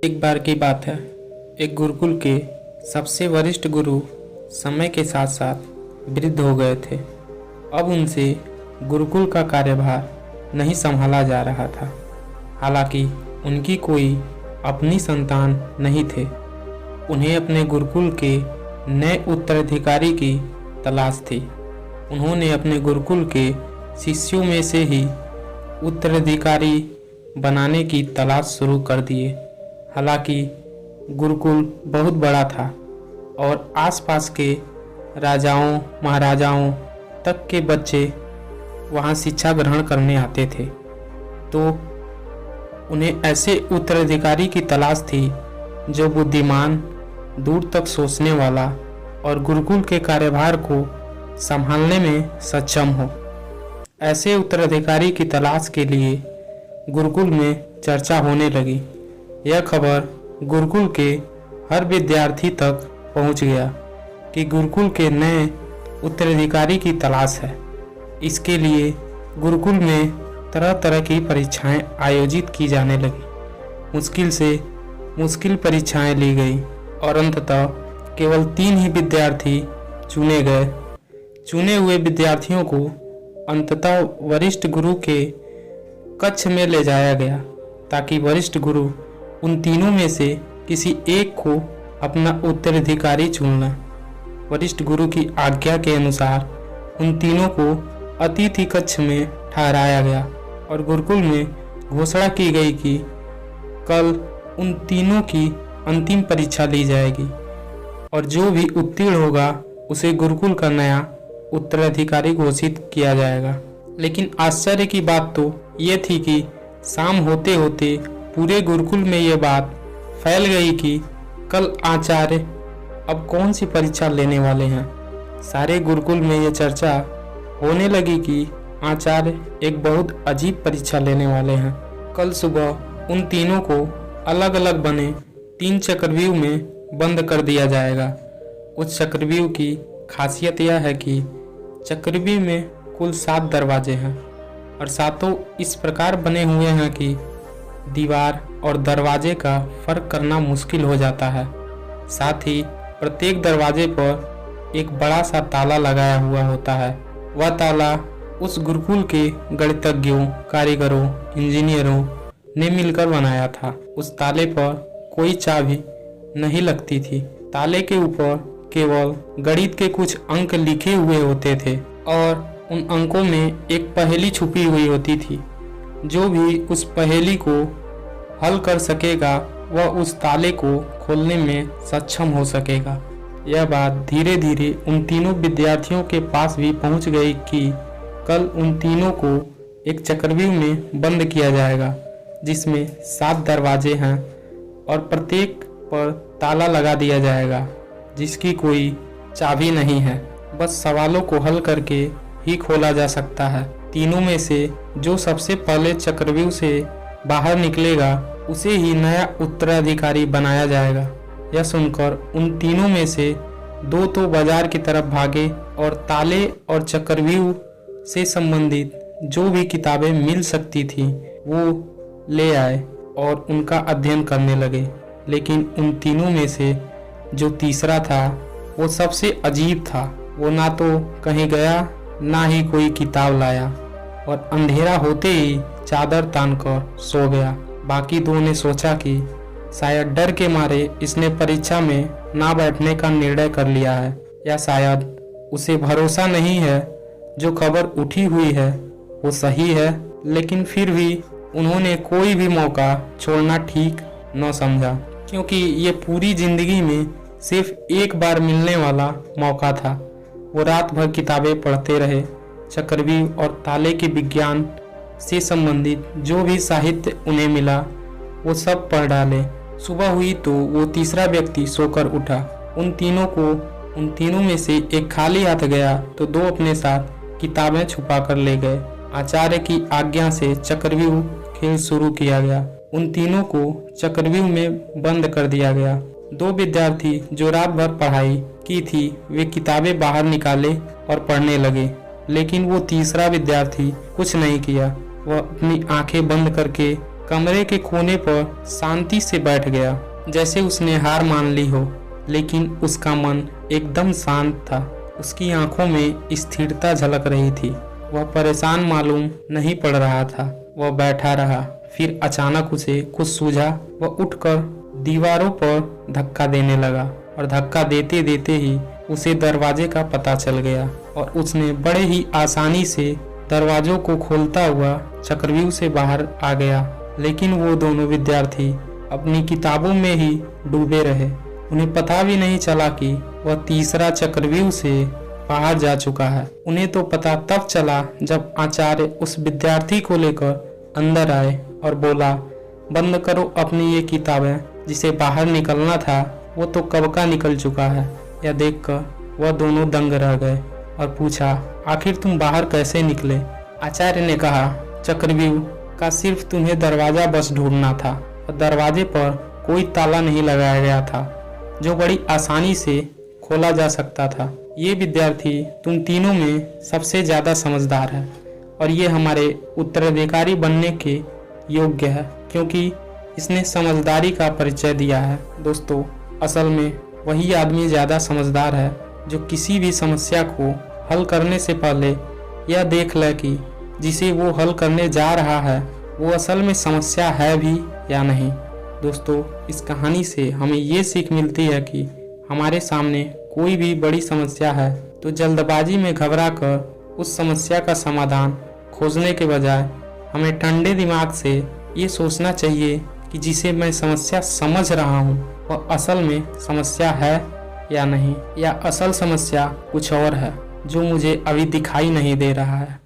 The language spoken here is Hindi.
एक बार की बात है। एक गुरुकुल के सबसे वरिष्ठ गुरु समय के साथ साथ वृद्ध हो गए थे। अब उनसे गुरुकुल का कार्यभार नहीं संभाला जा रहा था। हालांकि उनकी कोई अपनी संतान नहीं थे। उन्हें अपने गुरुकुल के नए उत्तराधिकारी की तलाश थी। उन्होंने अपने गुरुकुल के शिष्यों में से ही उत्तराधिकारी बनाने की तलाश शुरू कर दिए। हालांकि गुरुकुल बहुत बड़ा था और आसपास के राजाओं महाराजाओं तक के बच्चे वहां शिक्षा ग्रहण करने आते थे, तो उन्हें ऐसे उत्तराधिकारी की तलाश थी जो बुद्धिमान, दूर तक सोचने वाला और गुरुकुल के कार्यभार को संभालने में सक्षम हो। ऐसे उत्तराधिकारी की तलाश के लिए गुरुकुल में चर्चा होने लगी। यह खबर गुरुकुल के हर विद्यार्थी तक पहुंच गया कि गुरुकुल के नए उत्तराधिकारी की तलाश है। इसके लिए गुरुकुल में तरह तरह की परीक्षाएं आयोजित की जाने लगी। मुश्किल से मुश्किल परीक्षाएं ली गई और अंततः केवल 3 ही विद्यार्थी चुने गए। चुने हुए विद्यार्थियों को अंततः वरिष्ठ गुरु के कक्ष में ले जाया गया ताकि वरिष्ठ गुरु उन तीनों में से किसी एक को अपना उत्तराधिकारी चुन लें। वरिष्ठ गुरु की आज्ञा के अनुसार उन तीनों को अतिथि कक्ष में ठहराया गया और गुरुकुल में घोषणा की गई कि कल उन तीनों की अंतिम परीक्षा ली जाएगी और जो भी उत्तीर्ण होगा उसे गुरुकुल का नया उत्तराधिकारी घोषित किया जाएगा। लेकिन आश्चर्य की बात तो ये थी कि शाम होते होते पूरे गुरुकुल में ये बात फैल गई कि कल आचार्य अब कौन सी परीक्षा लेने वाले हैं। सारे गुरुकुल में ये चर्चा होने लगी कि आचार्य एक बहुत अजीब परीक्षा लेने वाले हैं। कल सुबह उन तीनों को अलग अलग बने 3 चक्रव्यूह में बंद कर दिया जाएगा। उस चक्रव्यूह की खासियत यह है कि चक्रव्यूह में कुल 7 दरवाजे हैं और सातों इस प्रकार बने हुए हैं कि दीवार और दरवाजे का फर्क करना मुश्किल हो जाता है। साथ ही प्रत्येक दरवाजे पर एक बड़ा सा ताला लगाया हुआ होता है। वह ताला उस गुरुकुल के गणितज्ञों, कारीगरों, इंजीनियरों ने मिलकर बनाया था। उस ताले पर कोई चाबी नहीं लगती थी। ताले के ऊपर केवल गणित के कुछ अंक लिखे हुए होते थे और उन अंकों में एक पहेली छुपी हुई होती थी। जो भी उस पहेली को हल कर सकेगा वह उस ताले को खोलने में सक्षम हो सकेगा। यह बात धीरे धीरे उन तीनों विद्यार्थियों के पास भी पहुंच गई कि कल उन तीनों को एक चक्रव्यूह में बंद किया जाएगा जिसमें 7 दरवाजे हैं और प्रत्येक पर ताला लगा दिया जाएगा जिसकी कोई चाबी नहीं है। बस सवालों को हल करके ही खोला जा सकता है। तीनों में से जो सबसे पहले चक्रव्यूह से बाहर निकलेगा उसे ही नया उत्तराधिकारी बनाया जाएगा। यह सुनकर उन तीनों में से 2 तो बाजार की तरफ भागे और ताले और चक्रव्यूह से संबंधित जो भी किताबें मिल सकती थी वो ले आए और उनका अध्ययन करने लगे। लेकिन उन तीनों में से जो तीसरा था वो सबसे अजीब था। वो ना तो कहीं गया ना ही कोई किताब लाया और अंधेरा होते ही चादर तानकर सो गया। बाकी 2 ने सोचा कि शायद डर के मारे इसने परीक्षा में ना बैठने का निर्णय कर लिया है या शायद उसे भरोसा नहीं है जो खबर उठी हुई है वो सही है। लेकिन फिर भी उन्होंने कोई भी मौका छोड़ना ठीक न समझा क्योंकि ये पूरी जिंदगी में सिर्फ एक बार मिलने वाला मौका था। वो रात भर किताबें पढ़ते रहे। चक्रव्यूह और ताले के विज्ञान से संबंधित जो भी साहित्य उन्हें मिला वो सब पढ़ डाले। सुबह हुई तो वो तीसरा व्यक्ति सोकर उठा। उन तीनों में से एक खाली हाथ गया तो 2 अपने साथ किताबें छुपा कर ले गए। आचार्य की आज्ञा से चक्रव्यूह खेल शुरू किया गया। उन तीनों को चक्रव्यूह में बंद कर दिया गया। 2 विद्यार्थी जो रात भर पढ़ाई की थी वे किताबें बाहर निकाले और पढ़ने लगे। लेकिन वो तीसरा विद्यार्थी कुछ नहीं किया। वह अपनी आंखें बंद करके कमरे के कोने पर शांति से बैठ गया, जैसे उसने हार मान ली हो। लेकिन उसका मन एकदम शांत था। उसकी आंखों में स्थिरता झलक रही थी। वह परेशान मालूम नहीं पड़ रहा था। वह बैठा रहा। फिर अचानक उसे कुछ सूझा। वह उठकर दीवारों पर धक्का देने लगा और धक्का देते देते ही उसे दरवाजे का पता चल गया और उसने बड़े ही आसानी से दरवाजों को खोलता हुआ चक्रव्यूह से बाहर आ गया। लेकिन वो दोनों विद्यार्थी अपनी किताबों में ही डूबे रहे। उन्हें पता भी नहीं चला कि वह तीसरा चक्रव्यूह से बाहर जा चुका है। उन्हें तो पता तब चला जब आचार्य उस विद्यार्थी को लेकर अंदर आए और बोला, बंद करो अपनी ये किताबें, जिसे बाहर निकलना था वो तो कब का निकल चुका है। यह देखकर वह दोनों दंग रह गए और पूछा, आखिर तुम बाहर कैसे निकले? आचार्य ने कहा, चक्रव्यूह का सिर्फ तुम्हें दरवाजा बस ढूंढना था और दरवाजे पर कोई ताला नहीं लगाया गया था जो बड़ी आसानी से खोला जा सकता था। ये विद्यार्थी तुम तीनों में सबसे ज़्यादा समझदार है और ये हमारे उत्तराधिकारी बनने के योग्य है, क्योंकि इसने समझदारी का परिचय दिया है। दोस्तों, असल में वही आदमी ज़्यादा समझदार है जो किसी भी समस्या को हल करने से पहले यह देख ले कि जिसे वो हल करने जा रहा है वो असल में समस्या है भी या नहीं। दोस्तों, इस कहानी से हमें ये सीख मिलती है कि हमारे सामने कोई भी बड़ी समस्या है तो जल्दबाजी में घबरा कर उस समस्या का समाधान खोजने के बजाय हमें ठंडे दिमाग से ये सोचना चाहिए कि जिसे मैं समस्या समझ रहा हूँ वह असल में समस्या है या नहीं, या असल समस्या कुछ और है जो मुझे अभी दिखाई नहीं दे रहा है।